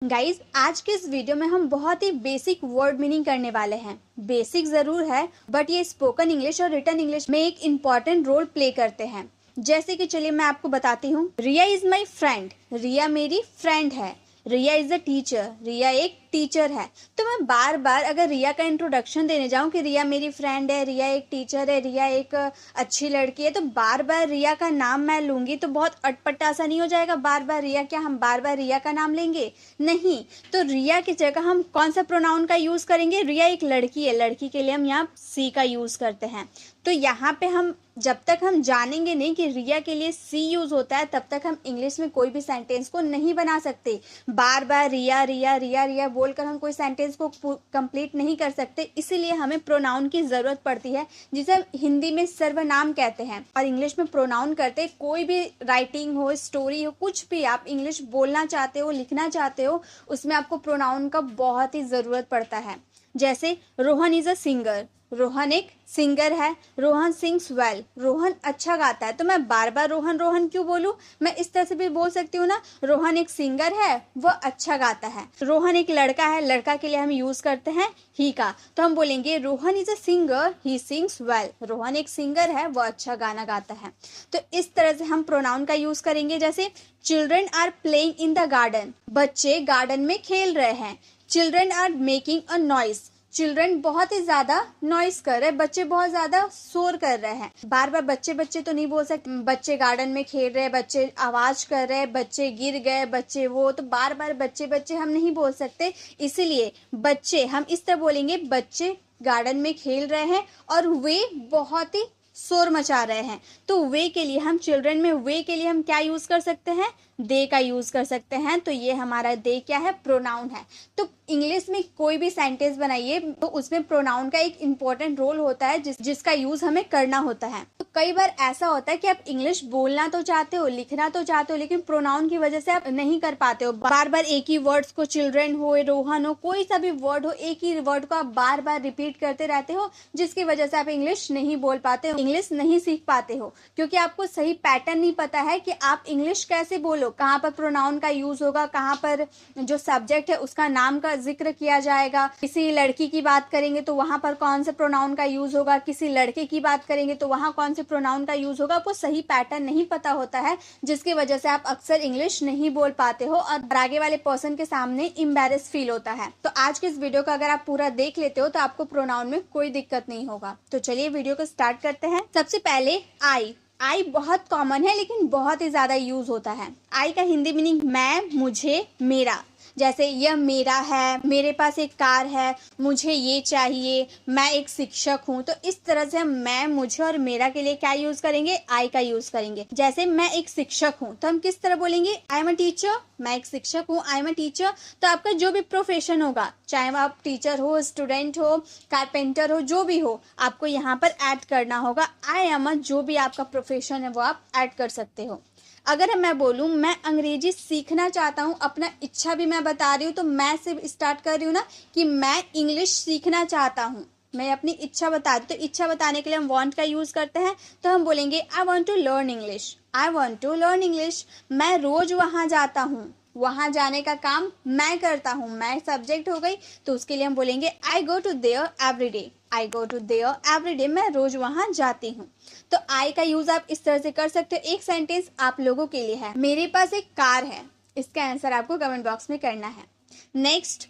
Guys आज के इस वीडियो में हम बहुत ही बेसिक वर्ड मीनिंग करने वाले हैं। बेसिक जरूर है बट ये स्पोकन इंग्लिश और रिटन इंग्लिश में एक इम्पॉर्टेंट रोल प्ले करते हैं। जैसे कि चलिए मैं आपको बताती हूँ। रिया इज माई फ्रेंड, रिया मेरी फ्रेंड है। रिया इज अ टीचर, रिया एक टीचर है। तो मैं बार बार अगर रिया का इंट्रोडक्शन देने जाऊं कि रिया मेरी फ्रेंड है, रिया एक टीचर है, रिया एक अच्छी लड़की है, तो बार बार रिया का नाम मैं लूंगी तो बहुत अटपटा सा नहीं हो जाएगा। बार बार रिया, क्या हम बार बार रिया का नाम लेंगे? नहीं। तो रिया की जगह हम कौन सा प्रोनाउन का यूज करेंगे? रिया एक लड़की है, लड़की के लिए हम यहाँ सी का यूज करते हैं। तो यहाँ पे हम जब तक हम जानेंगे नहीं कि रिया के लिए सी यूज होता है तब तक हम इंग्लिश में कोई भी सेंटेंस को नहीं बना सकते। बार बार रिया रिया रिया रिया बोलकर हम कोई सेंटेंस को कंप्लीट नहीं कर सकते। इसीलिए हमें प्रोनाउन की जरूरत पड़ती है, जिसे हम हिंदी में सर्वनाम कहते हैं और इंग्लिश में प्रोनाउन करते। कोई भी राइटिंग हो, स्टोरी हो, कुछ भी आप इंग्लिश बोलना चाहते हो, लिखना चाहते हो, उसमें आपको प्रोनाउन का बहुत ही जरूरत पड़ता है। जैसे Rohan is a singer, Rohan एक सिंगर है। रोहन सिंग्स वेल, रोहन अच्छा गाता है। तो मैं बार बार रोहन रोहन क्यों बोलूं? मैं इस तरह से भी बोल सकती हूँ ना, रोहन एक सिंगर है, वह अच्छा गाता है। रोहन एक लड़का है, लड़का के लिए हम यूज करते हैं ही का। तो हम बोलेंगे Rohan is a singer, he sings well. Rohan एक सिंगर है, वह अच्छा गाना गाता है। तो इस तरह से हम प्रोनाउन का यूज करेंगे। जैसे children are playing in the garden, बच्चे गार्डन में खेल रहे हैं। Children are making a noise, children बहुत ही ज्यादा नॉइस कर रहे हैं, बच्चे बहुत ज्यादा शोर कर रहे हैं। बार बार बच्चे बच्चे तो नहीं बोल सकते। बच्चे गार्डन में खेल रहे हैं, बच्चे आवाज कर रहे हैं, बच्चे गिर गए, बच्चे वो, तो बार बार बच्चे बच्चे हम नहीं बोल सकते। इसीलिए बच्चे हम इस तरह बोलेंगे, बच्चे गार्डन में खेल रहे हैं और वे बहुत ही शोर मचा रहे हैं। तो वे के लिए हम चिल्ड्रन में वे के लिए हम क्या यूज कर सकते हैं? दे का यूज कर सकते हैं। तो ये हमारा दे क्या है? प्रोनाउन है। तो इंग्लिश में कोई भी सेंटेंस बनाइए तो उसमें प्रोनाउन का एक इंपॉर्टेंट रोल होता है जिसका यूज हमें करना होता है। तो कई बार ऐसा होता है कि आप इंग्लिश बोलना तो चाहते हो, लिखना तो चाहते हो, लेकिन प्रोनाउन की वजह से आप नहीं कर पाते हो। बार बार एक ही वर्ड्स को, चिल्ड्रन हो, रोहन हो, कोई सा भी वर्ड हो, एक ही वर्ड को आप बार बार रिपीट करते रहते हो, जिसकी वजह से आप इंग्लिश नहीं बोल पाते हो, इंग्लिश नहीं सीख पाते हो, क्योंकि आपको सही पैटर्न नहीं पता है कि आप इंग्लिश कैसे बोलो, कहाँ पर प्रोनाउन का यूज होगा, कहाँ पर जो सब्जेक्ट है उसका नाम का जिक्र किया जाएगा। किसी लड़की की बात करेंगे तो वहां पर कौन से प्रोनाउन का यूज होगा, किसी लड़के की बात करेंगे तो वहां कौन से प्रोनाउन का यूज होगा। आपको सही पैटर्न नहीं पता होता है, जिसकी वजह से आप अक्सर इंग्लिश नहीं बोल पाते हो और आगे वाले पर्सन के सामने एम्बैरेस फील होता है। तो आज के इस वीडियो को अगर आप पूरा देख लेते हो तो आपको प्रोनाउन में कोई दिक्कत नहीं होगा। तो चलिए वीडियो को स्टार्ट करते हैं। सबसे पहले आई बहुत कॉमन है लेकिन बहुत ही ज्यादा यूज होता है। आई का हिंदी मीनिंग मैं, मुझे, मेरा। जैसे यह मेरा है, मेरे पास एक कार है, मुझे ये चाहिए, मैं एक शिक्षक हूँ। तो इस तरह से हम मैं, मुझे और मेरा के लिए क्या यूज करेंगे? आई का यूज करेंगे। जैसे मैं एक शिक्षक हूँ तो हम किस तरह बोलेंगे? आई एम अ टीचर, मैं एक शिक्षक हूँ, आई एम अ टीचर। तो आपका जो भी प्रोफेशन होगा, चाहे आप टीचर हो, स्टूडेंट हो, कारपेंटर हो, जो भी हो, आपको यहाँ पर ऐड करना होगा आई एम अ, जो भी आपका प्रोफेशन है वो आप ऐड कर सकते हो। अगर मैं बोलूं मैं अंग्रेजी सीखना चाहता हूं, अपना इच्छा भी मैं बता रही हूं, तो मैं से स्टार्ट कर रही हूं ना कि मैं इंग्लिश सीखना चाहता हूं, मैं अपनी इच्छा बता रही। तो इच्छा बताने के लिए हम वांट का यूज करते हैं। तो हम बोलेंगे I want to learn English, I want to learn English. मैं रोज वहां जाता हूँ, वहां जाने का काम मैं करता हूँ, मैं सब्जेक्ट हो गई। तो उसके लिए हम बोलेंगे I go to there every day, I go to there every day, मैं रोज वहां जाती हूँ। तो आई का यूज आप इस तरह से कर सकते हो। एक सेंटेंस आप लोगों के लिए है, मेरे पास एक कार है। इसका आंसर आपको कमेंट बॉक्स में करना है। नेक्स्ट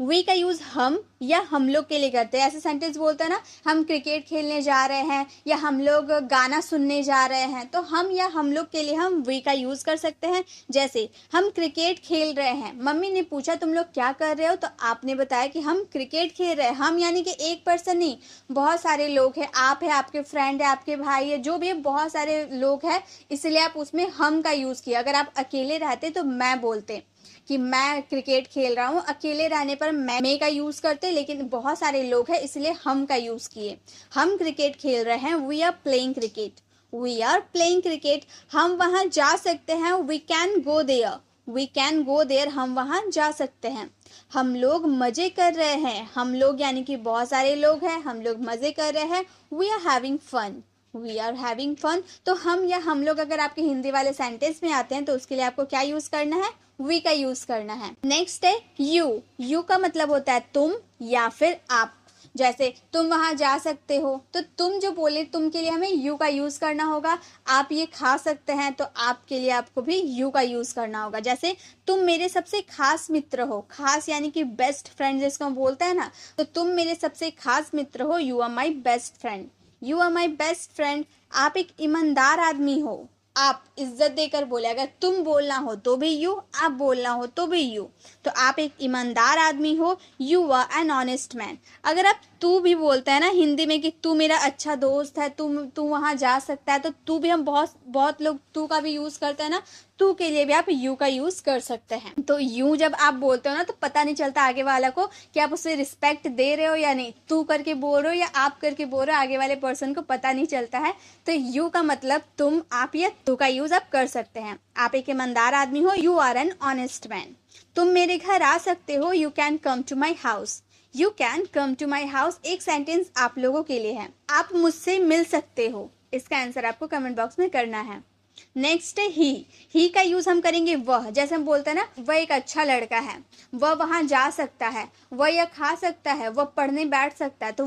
वी का यूज हम या हम लोग के लिए करते हैं। ऐसे सेंटेंस बोलते हैं ना, हम क्रिकेट खेलने जा रहे हैं या हम लोग गाना सुनने जा रहे हैं, तो हम या हम लोग के लिए हम वी का यूज कर सकते हैं। जैसे हम क्रिकेट खेल रहे हैं, मम्मी ने पूछा तुम लोग क्या कर रहे हो, तो आपने बताया कि हम क्रिकेट खेल रहे हैं। हम यानी कि एक पर्सन नहीं, बहुत सारे लोग हैं। आप है, आपके फ्रेंड है, आपके भाई है, जो भी है, बहुत सारे लोग हैं, इसलिए आप उसमें हम का यूज किया। अगर आप अकेले रहते तो मैं बोलते कि मैं क्रिकेट खेल रहा हूँ। अकेले रहने पर मैं का यूज करते, लेकिन बहुत सारे लोग हैं इसलिए हम का यूज किए। हम क्रिकेट खेल रहे हैं, we are playing cricket, we are playing cricket. हम वहां जा सकते हैं, we can go there, we can go there, हम वहां जा सकते हैं। हम लोग मजे कर रहे हैं, हम लोग यानी कि बहुत सारे लोग हैं, हम लोग मजे कर रहे हैं। We are having fun, we are having fun. तो हम या हम लोग अगर आपके हिंदी वाले सेंटेंस में आते हैं तो उसके लिए आपको क्या यूज करना है? वी का यूज करना है। नेक्स्ट है यू। यू का मतलब होता है तुम या फिर आप। जैसे तुम वहां जा सकते हो, तो तुम जो बोले तुम के लिए हमें यू का यूज करना होगा। आप ये खा सकते हैं, तो आपके लिए आपको भी यू का यूज करना होगा। जैसे तुम मेरे सबसे खास मित्र हो, खास यानी कि बेस्ट फ्रेंड जिसको हम बोलते हैं ना, तो तुम मेरे सबसे खास मित्र हो, you are my best friend. You are my best friend. आप एक ईमानदार आदमी हो, आप इज्जत देकर बोले। अगर तुम बोलना हो तो भी यू, आप बोलना हो तो भी यू। तो आप एक ईमानदार आदमी हो, you are an honest man. अगर आप तू भी बोलते हैं ना हिंदी में कि तू मेरा अच्छा दोस्त है, तू वहां जा सकता है, तो तू भी हम बहुत लोग तू का भी यूज करते हैं ना, तू के लिए भी आप यू का यूज कर सकते हैं। तो यू जब आप बोलते हो ना, तो पता नहीं चलता आगे वाला को कि आप उसे रिस्पेक्ट दे रहे हो या नहीं। तू करके बोल रहे हो या आप करके बोल रहे हो, आगे वाले पर्सन को पता नहीं चलता है। तो यू का मतलब तुम, आप या तू का यूज आप कर सकते हैं। आप एक ईमानदार आदमी हो, you are an honest man. तुम मेरे घर आ सकते हो, you can come to my house. You can come to my house एक सेंटेंस आप लोगों के लिए है। आप मुझसे मिल सकते हो, इसका आंसर आपको कमेंट बॉक्स में करना है। नेक्स्ट है ही का यूज हम करेंगे वह। जैसे हम बोलते हैं ना, वह एक अच्छा लड़का है, वह वहां जा सकता है, वह यह खा सकता है, वह पढ़ने बैठ सकता है। तो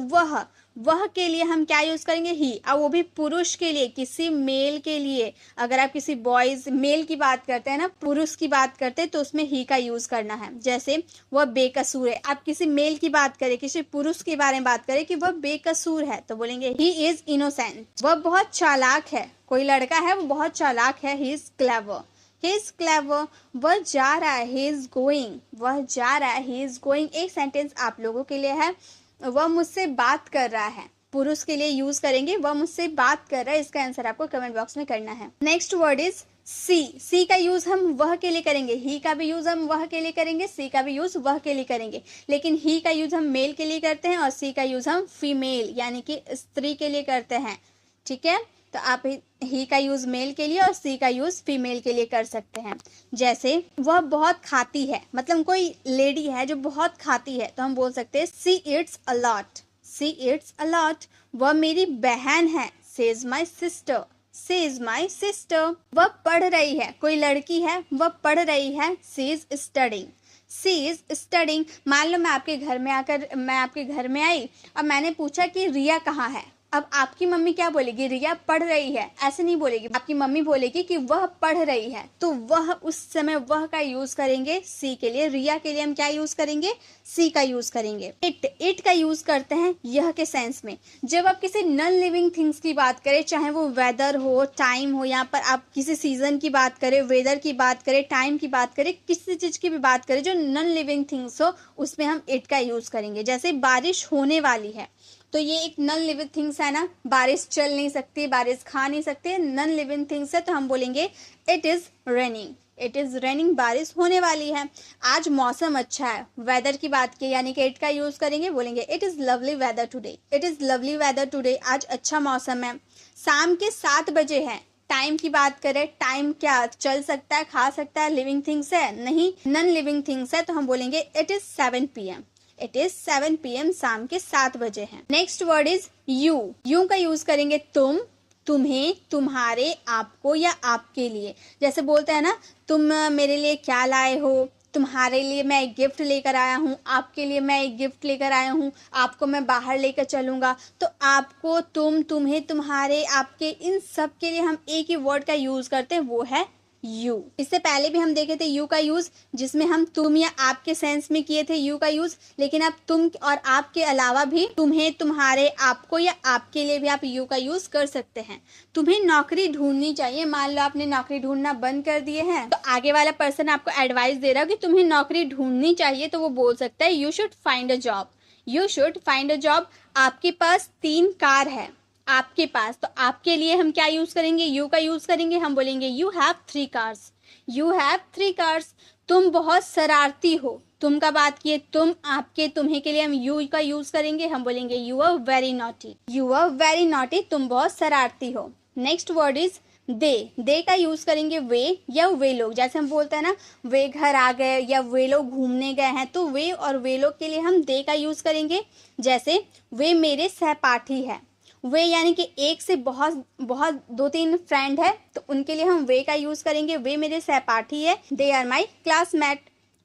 वह के लिए हम क्या यूज करेंगे? ही। और वो भी पुरुष के लिए, किसी मेल के लिए। अगर आप किसी बॉयज मेल की बात करते हैं ना, पुरुष की बात करते हैं, तो उसमें ही का यूज करना है। जैसे वह बेकसूर है, आप किसी मेल की बात करें, किसी पुरुष के बारे में बात करें कि वह बेकसूर है, तो बोलेंगे ही इज इनोसेंट। वह बहुत चालाक है, कोई लड़का है वो बहुत चालाक है, he is clever. He is clever. वह जा रहा है, ही इज गोइंग। वह जा रहा है, ही इज गोइंग एक सेंटेंस आप लोगों के लिए है। वह मुझसे बात कर रहा है, पुरुष के लिए यूज करेंगे, वह मुझसे बात कर रहा है। इसका आंसर आपको कमेंट बॉक्स में करना है। Next word is she. She का यूज हम वह के लिए करेंगे, ही का भी यूज हम वह के लिए करेंगे, सी का भी यूज वह के लिए करेंगे। लेकिन ही का यूज हम मेल के लिए करते हैं और सी का यूज हम फीमेल यानी कि स्त्री के लिए करते हैं। ठीक है, तो आप ही का यूज मेल के लिए और सी का यूज फीमेल के लिए कर सकते हैं। जैसे वह बहुत खाती है, मतलब कोई लेडी है जो बहुत खाती है, तो हम बोल सकते हैं she it's a lot. She it's a lot. वह मेरी बहन है, she is my sister. She is my sister. वह पढ़ रही है, कोई लड़की है वह पढ़ रही है, she is studying. She is studying. मान लो मैं आपके घर में आई और मैंने पूछा कि रिया कहाँ है। अब आपकी मम्मी क्या बोलेगी? रिया पढ़ रही है, ऐसे नहीं बोलेगी। आपकी मम्मी बोलेगी कि वह पढ़ रही है, तो वह उस समय वह का यूज करेंगे सी के लिए। रिया के लिए हम क्या यूज करेंगे? सी का यूज करेंगे। इट का यूज करते हैं यह के सेंस में। जब आप किसी नॉन लिविंग थिंग्स की बात करें, चाहे वो वेदर हो, टाइम हो, यहाँ पर आप किसी सीजन की बात करें, वेदर की बात करें, टाइम की बात करें, किसी चीज की भी बात करें जो नॉन लिविंग थिंग्स हो, उसमें हम इट का यूज करेंगे। जैसे बारिश होने वाली है, तो ये एक नॉन लिविंग थिंग्स है ना, बारिश चल नहीं सकती, बारिश खा नहीं सकती, नॉन लिविंग थिंग्स है, तो हम बोलेंगे it is raining. It is raining, बारिश होने वाली है। आज मौसम अच्छा है, वेदर की बात की यानी कि इट का यूज करेंगे, बोलेंगे it is lovely weather today. It is lovely weather today, आज अच्छा मौसम है। शाम के 7 बजे है। टाइम की बात करें, टाइम क्या चल सकता है, खा सकता है, लिविंग थिंग्स है? नहीं, नॉन लिविंग थिंग्स है, तो हम बोलेंगे it is 7 PM। It is 7 PM, शाम के 7 बजे हैं। Next word is you. You का यूज करेंगे तुम, तुम्हें, तुम्हारे, आपको या आपके लिए। जैसे बोलते हैं ना, तुम मेरे लिए क्या लाए हो? तुम्हारे लिए मैं एक गिफ्ट लेकर आया हूँ, आपके लिए मैं एक गिफ्ट लेकर आया हूँ, आपको मैं बाहर लेकर चलूंगा। तो आपको, तुम, तुम्हें, तुम्हारे, आपके, इन सब के लिए हम एक ही वर्ड का यूज करते हैं, वो है यू। इससे पहले भी हम देखे थे यू का यूज, जिसमें हम तुम या आपके सेंस में किए थे यू का यूज। लेकिन अब तुम और आप के अलावा भी तुम्हें, तुम्हारे, आपको या आपके लिए भी आप यू का यूज कर सकते हैं। तुम्हें नौकरी ढूंढनी चाहिए, मान लो आपने नौकरी ढूंढना बंद कर दिए हैं, तो आगे वाला पर्सन आपको एडवाइस दे रहा है कि तुम्हें नौकरी ढूंढनी चाहिए, तो वो बोल सकता है you should find a job. You should find a job. आपके पास 3 कार है, आपके पास, तो आपके लिए हम क्या यूज करेंगे? यू का यूज करेंगे, हम बोलेंगे you have 3 cars. You have 3 cars. तुम बहुत शरारती हो, तुम का बात किए, तुम, आपके, तुम्हें के लिए हम यू का यूज करेंगे, हम बोलेंगे you are very naughty. You are very naughty, तुम बहुत शरारती हो। नेक्स्ट वर्ड इज दे का यूज करेंगे वे या वे लोग। जैसे हम बोलते हैं ना, वे घर आ गए या वे लोग घूमने गए हैं, तो वे और वे लोग के लिए हम दे का यूज करेंगे। जैसे वे मेरे सहपाठी है, वे यानी कि एक से बहुत बहुत 2-3 फ्रेंड है तो उनके लिए हम वे का यूज करेंगे। वे मेरे सहपाठी है। दे आर माई क्लासमेट,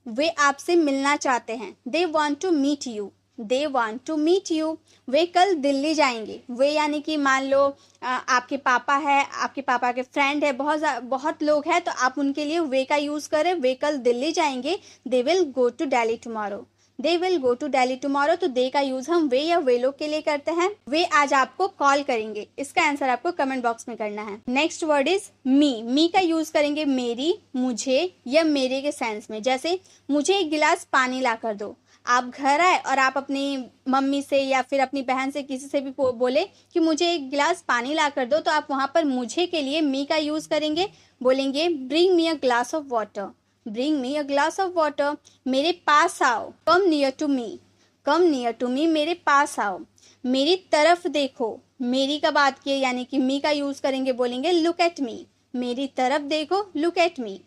वे आपसे मिलना चाहते हैं। They want to meet you, they want to meet you. वे कल दिल्ली जाएंगे। वे यानी कि मान लो आपके पापा है, आपके पापा के फ्रेंड है, बहुत लोग हैं तो आप उनके लिए वे का यूज करें। वे कल दिल्ली जाएंगे। They will go to Delhi tomorrow, they will go to Delhi tomorrow. तो दे का यूज हम वे या वे लोग के लिए करते हैं। वे आज आपको कॉल करेंगे। इसका आंसर आपको कमेंट बॉक्स में करना है। Next word is me. Me का यूज करेंगे मेरी, मुझे या मेरे के सेंस में। जैसे मुझे एक गिलास पानी ला कर दो। आप घर आए और आप अपनी मम्मी से या फिर अपनी बहन से किसी से भी बोले कि मुझे एक गिलास पानी ला कर दो, तो आप वहां पर मुझे के लिए मी का यूज करेंगे। बोलेंगे bring me a glass of water, bring me a glass of water. मेरे पास आओ, come near to me, come near to me, मेरे पास आओ। मेरी तरफ देखो, मेरी का बात किए यानी कि मी का यूज करेंगे। बोलेंगे लुक एट मी, मेरी तरफ देखो, look at me.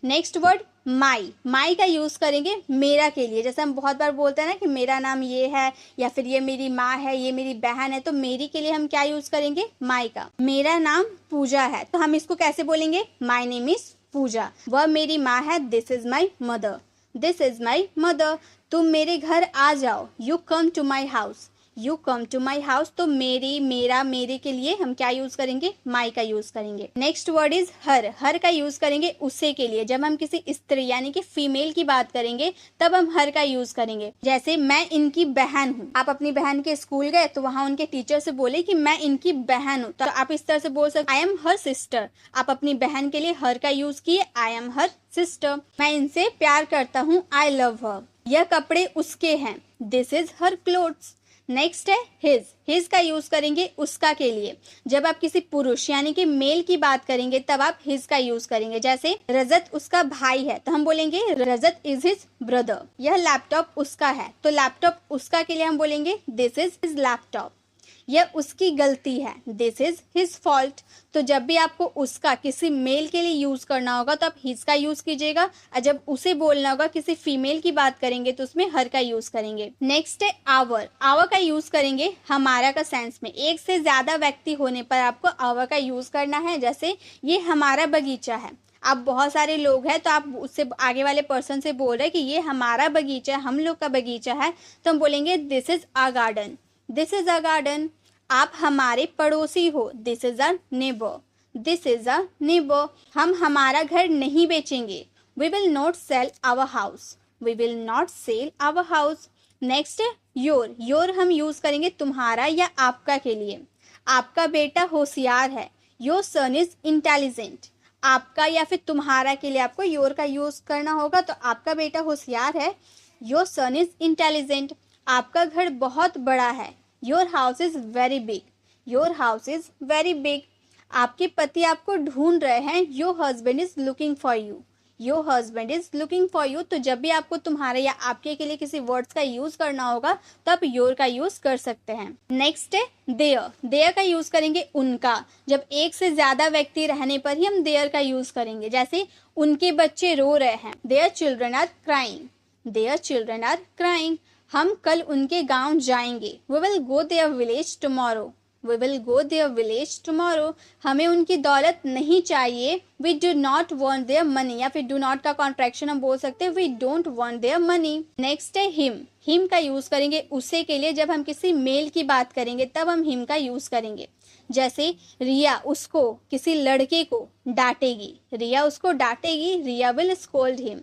Next word my. My का यूज करेंगे मेरा के लिए। जैसे हम बहुत बार बोलते हैं ना कि मेरा नाम ये है या फिर ये मेरी माँ है, ये मेरी बहन है, तो मेरी के लिए हम क्या यूज करेंगे? माई का। मेरा नाम पूजा है तो हम इसको कैसे बोलेंगे? My name is Pooja. वह मेरी माँ है। This is my mother, this is my mother. तुम मेरे घर आ जाओ, you come to my house, you come to my house. तो मेरी, मेरा, मेरे के लिए हम क्या यूज करेंगे? माई का यूज करेंगे। नेक्स्ट वर्ड इज हर। हर का यूज करेंगे उसे के लिए। जब हम किसी स्त्री यानी कि फीमेल की बात करेंगे तब हम हर का यूज करेंगे। जैसे मैं इनकी बहन हूँ। आप अपनी बहन के स्कूल गए तो वहां उनके टीचर से बोले कि मैं इनकी बहन हूँ, तो आप इस तरह से बोल सकते आई एम हर सिस्टर। आप अपनी बहन के लिए हर का यूज किए, आई एम हर सिस्टर। मैं इनसे प्यार करता हूँ, आई लव हर। यह कपड़े उसके हैं, this is her clothes. Next है हिज। हिज का यूज करेंगे उसका के लिए। जब आप किसी पुरुष यानी कि मेल की बात करेंगे तब आप हिज का यूज करेंगे। जैसे रजत उसका भाई है तो हम बोलेंगे रजत इज हिज ब्रदर। यह लैपटॉप उसका है तो लैपटॉप उसका के लिए हम बोलेंगे दिस इज हिज लैपटॉप। यह उसकी गलती है, दिस इज हिज फॉल्ट। तो जब भी आपको उसका किसी मेल के लिए यूज करना होगा तो आप हिज का यूज कीजिएगा, और जब उसे बोलना होगा किसी फीमेल की बात करेंगे तो उसमें हर का यूज करेंगे। नेक्स्ट है आवर। आवर का यूज करेंगे हमारा का सेंस में। एक से ज्यादा व्यक्ति होने पर आपको आवर का यूज करना है। जैसे ये हमारा बगीचा है। आप बहुत सारे लोग हैं तो आप उससे आगे वाले पर्सन से बोल रहे हैं कि ये हमारा बगीचा है, हम लोग का बगीचा है, तो हम बोलेंगे this is our garden, this is a garden. आप हमारे पड़ोसी हो, this is a neighbour, this is a neighbour. हम हमारा घर नहीं बेचेंगे, we will not sell our house, we will not sell our house. Next है योर। योर हम यूज करेंगे तुम्हारा या आपका के लिए। आपका बेटा होशियार है, योर सन इज इंटेलिजेंट। आपका या फिर तुम्हारा के लिए आपको योर का यूज करना होगा। तो आपका बेटा होशियार है, योर सन इज इंटेलिजेंट। आपका घर बहुत बड़ा है, your house is very big, your house is very big. आपके पति आपको ढूंढ रहे हैं, your husband is looking for you, your husband is looking for you. तो जब भी आपको तुम्हारे या आपके के लिए किसी वर्ड्स का यूज करना होगा तो आप योर का यूज कर सकते हैं। नेक्स्ट है देयर। देयर का यूज करेंगे उनका। जब एक से ज्यादा व्यक्ति रहने पर ही हम देयर का यूज करेंगे। जैसे उनके बच्चे रो रहे हैं, their children are crying, their children are crying. हम कल उनके गांव जाएंगे, we will go their village tomorrow, we will go their village tomorrow. हमें उनकी दौलत नहीं चाहिए, we do not want their money. या फिर डू नॉट का कॉन्ट्रैक्शन हम बोल सकते हैं, we don't want their money. Next है हिम। हिम का यूज करेंगे उसे के लिए। जब हम किसी मेल की बात करेंगे तब हम हिम का यूज करेंगे। जैसे रिया उसको, किसी लड़के को डांटेगी, रिया उसको डांटेगी, Riya will scold him,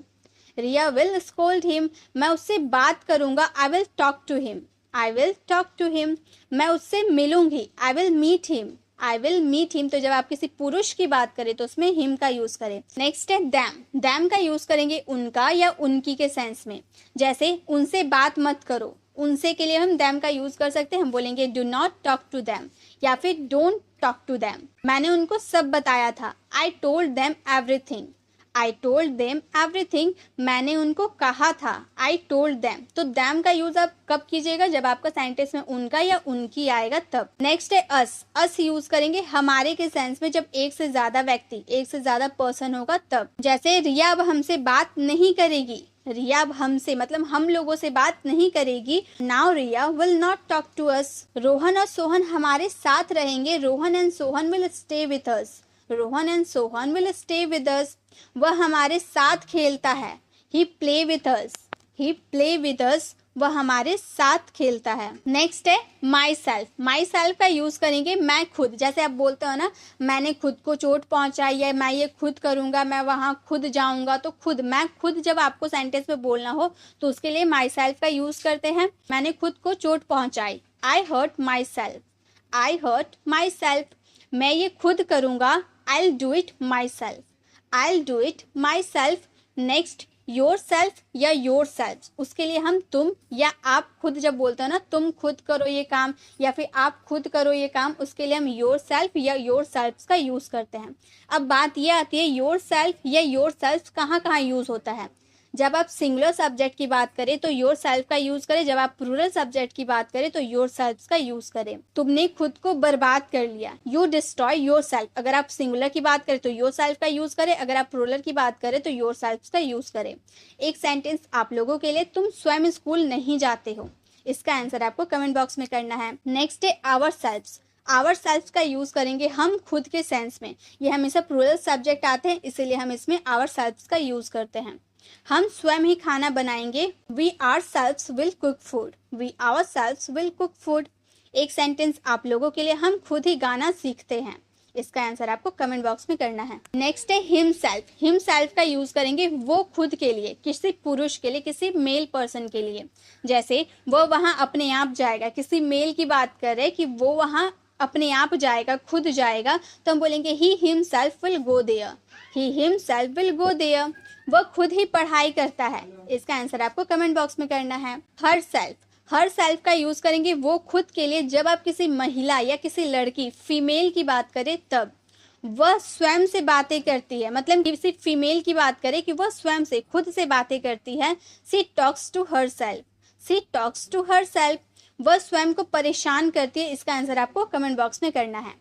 Riya will scold him. मैं उससे बात करूंगा, I will talk to him, I will talk to him. मैं उससे मिलूंगी, I will meet him, I will meet him. तो जब आप किसी पुरुष की बात करें तो उसमें हिम का यूज करें। नेक्स्ट है दैम। दैम का यूज करेंगे उनका या उनकी के सेंस में। जैसे उनसे बात मत करो, उनसे के लिए हम दैम का यूज कर सकते हैं। हम बोलेंगे do not talk to them या फिर डोंट टॉक टू दैम। मैंने उनको सब बताया था, I told them everything, I told them everything। मैंने उनको कहा था, I told them। तो them का यूज आप कब कीजिएगा? जब आपका सेंटेंस में उनका या उनकी आएगा तब। नेक्स्ट है us। us यूज करेंगे हमारे के सेंस में। जब एक से ज्यादा व्यक्ति, एक से ज्यादा पर्सन होगा तब। जैसे रिया अब हमसे बात नहीं करेगी, रिया अब हमसे मतलब हम लोगों से बात नहीं करेगी। Now Riya will not talk to us. Rohan और सोहन हमारे साथ रहेंगे। Rohan and Sohan will stay with us. Rohan and Sohan will stay with us. वह हमारे साथ खेलता है। He play with us. He play with us. वह हमारे साथ खेलता है। नेक्स्ट है माई सेल्फ। माई सेल्फ का यूज करेंगे मैं खुद। जैसे आप बोलते हो ना, मैंने खुद को चोट पहुंचाई है, मैं ये खुद करूंगा, मैं वहां खुद जाऊंगा। तो खुद, मैं खुद जब आपको सेंटेंस में बोलना हो तो उसके लिए माई सेल्फ का यूज करते हैं। मैंने खुद को चोट पहुंचाई। I hurt myself. I hurt myself. मैं ये खुद करूंगा। I do it myself. I do it myself. Next yourself या योर सेल्फ, उसके लिए हम तुम या आप खुद जब बोलते हो ना, तुम खुद करो ये काम या फिर आप खुद करो ये काम, उसके लिए हम योर सेल्फ या योर सेल्फ का यूज करते हैं। अब बात ये आती है योर सेल्फ या योर सेल्फ कहाँ कहाँ यूज होता है। जब आप सिंगुलर सब्जेक्ट की बात करें तो योर सेल्फ का यूज करें। जब आप प्लूरल सब्जेक्ट की बात करें तो योर सेल्फ का यूज करें। तुमने खुद को बर्बाद कर लिया। You destroy your self. अगर आप सिंगुलर की बात करें तो योर सेल्फ का यूज करें। अगर आप प्लूरल की बात करें तो योर सेल्फ का यूज करें। एक सेंटेंस आप लोगों के लिए, तुम स्वयं स्कूल नहीं जाते हो। इसका आंसर आपको कमेंट बॉक्स में करना है। नेक्स्ट है आवर सेल्फ। आवर सेल्फ का यूज करेंगे हम खुद के सेंस में। ये हमेशा प्लूरल सब्जेक्ट आते हैं, इसीलिए हम इसमें आवर सेल्फ का यूज करते हैं। हम स्वयं ही खाना बनाएंगे। We ourselves will cook food. We ourselves will cook food. एक सेंटेंस आप लोगों के लिए, हम खुद ही गाना सीखते हैं। इसका आंसर आपको कमेंट बॉक्स में करना है। नेक्स्ट है हिम सेल्फ। हिम सेल्फ का यूज करेंगे वो खुद के लिए, किसी पुरुष के लिए, किसी मेल पर्सन के लिए। जैसे वो वहां अपने आप जाएगा। किसी मेल की बात कर रहे कि वो वहां अपने आप जाएगा, खुद जाएगा, तो हम बोलेंगे he himself will go there. He himself will go there. वह खुद ही पढ़ाई करता है। इसका आंसर आपको कमेंट बॉक्स में करना है। Her self. हर सेल्फ का यूज करेंगे वो खुद के लिए। जब आप किसी महिला या किसी लड़की, फीमेल की बात करें तब वह स्वयं से बातें करती है। मतलब किसी फीमेल की बात करें कि वह स्वयं से, खुद से बातें करती है। She talks to herself. She talks to herself. वह स्वयं को परेशान करती है। इसका आंसर आपको कमेंट बॉक्स में करना है।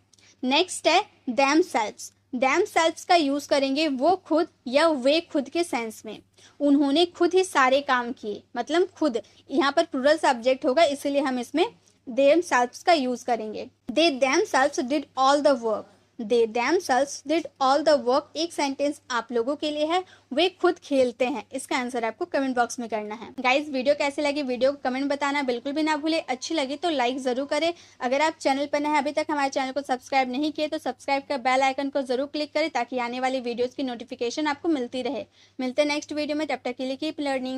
नेक्स्ट है देम सेल्फ्स। देम सेल्फ्स का यूज करेंगे वो खुद या वे खुद के सेंस में। उन्होंने खुद ही सारे काम किए। मतलब खुद, यहाँ पर प्लूरल सब्जेक्ट होगा, इसलिए हम इसमें देम सेल्फ्स का यूज करेंगे। They themselves did all the work. They themselves did all the work. एक सेंटेंस आप लोगों के लिए है, वे खुद खेलते हैं। इसका आंसर आपको कमेंट बॉक्स में करना है। गाइज वीडियो कैसे लगी, वीडियो को कमेंट बताना बिल्कुल भी ना भूले। अच्छी लगी तो लाइक जरूर करें। अगर आप चैनल पर नए हैं, अभी तक हमारे चैनल को सब्सक्राइब नहीं किए तो सब्सक्राइब कर बेल आइकन को जरूर क्लिक करें ताकि आने वाली वीडियोज की नोटिफिकेशन आपको मिलती रहे। मिलते हैं नेक्स्ट वीडियो में, तब तक के लिए कीप लर्निंग।